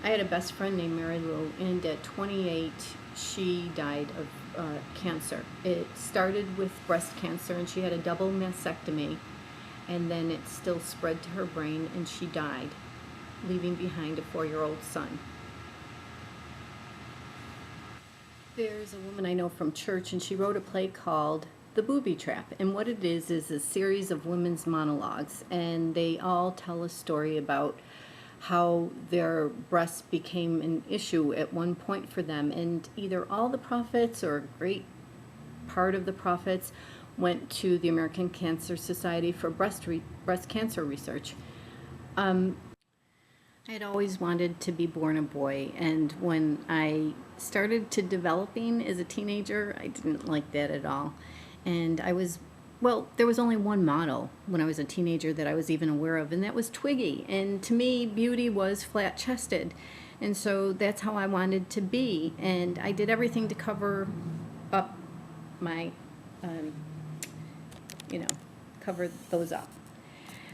I had a best friend named Mary Lou, and at 28, she died of cancer. It started with breast cancer, and she had a double mastectomy, and then it still spread to her brain, and she died, leaving behind a 4-year-old son. There's a woman I know from church, and she wrote a play called The Booby Trap. And what it is a series of women's monologues, and they all tell a story about how their breasts became an issue at one point for them. And either all the profits or a great part of the profits went to the American Cancer Society for breast cancer research. I had always wanted to be born a boy, and when I started to developing as a teenager, I didn't like that at all. And there was only one model when I was a teenager that I was even aware of, and that was Twiggy. And to me, beauty was flat-chested. And so that's how I wanted to be. And I did everything to cover up my, cover those up.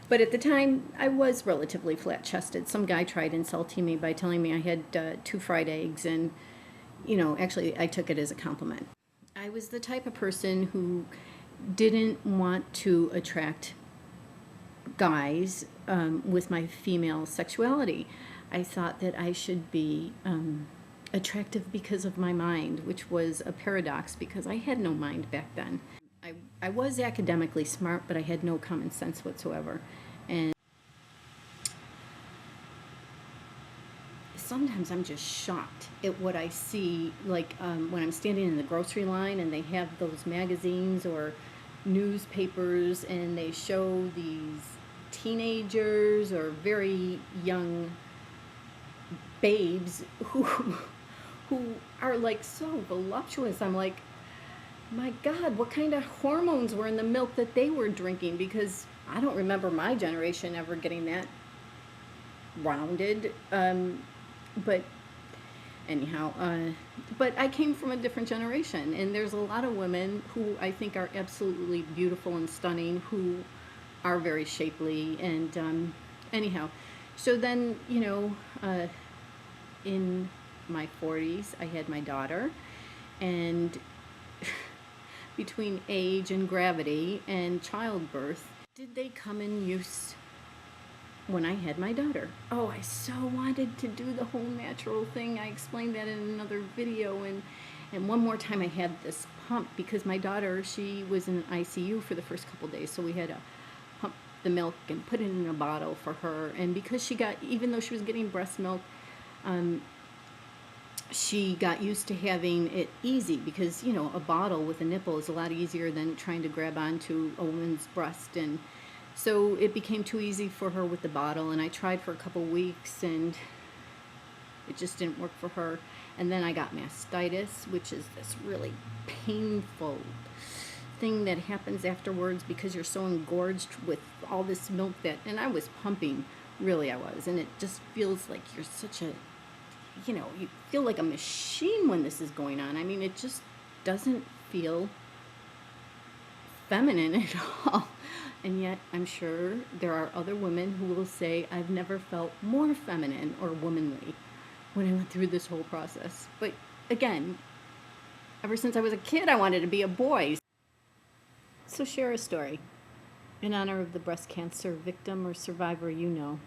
But at the time, I was relatively flat-chested. Some guy tried insulting me by telling me I had 2 fried eggs, and, actually I took it as a compliment. I was the type of person who didn't want to attract guys with my female sexuality. I thought that I should be attractive because of my mind, which was a paradox because I had no mind back then. I was academically smart, but I had no common sense whatsoever. And sometimes I'm just shocked at what I see, like when I'm standing in the grocery line and they have those magazines or newspapers and they show these teenagers or very young babes who are like so voluptuous. I'm like, my God, what kind of hormones were in the milk that they were drinking? Because I don't remember my generation ever getting that rounded. But anyhow, but I came from a different generation, and there's a lot of women who I think are absolutely beautiful and stunning, who are very shapely, and anyhow. So then, in my 40s, I had my daughter, and between age and gravity and childbirth, did they come in use when I had my daughter? Oh, I so wanted to do the whole natural thing. I explained that in another video, and one more time I had this pump because my daughter, she was in ICU for the first couple days, so we had to pump the milk and put it in a bottle for her. And because even though she was getting breast milk, she got used to having it easy because, a bottle with a nipple is a lot easier than trying to grab onto a woman's breast. And so it became too easy for her with the bottle, and I tried for a couple weeks and it just didn't work for her. And then I got mastitis, which is this really painful thing that happens afterwards because you're so engorged with all this milk and I was pumping, really I was, and it just feels like you're such a, you feel like a machine when this is going on. I mean, it just doesn't feel feminine at all. And yet, I'm sure there are other women who will say, I've never felt more feminine or womanly when I went through this whole process. But again, ever since I was a kid, I wanted to be a boy. So share a story in honor of the breast cancer victim or survivor you know.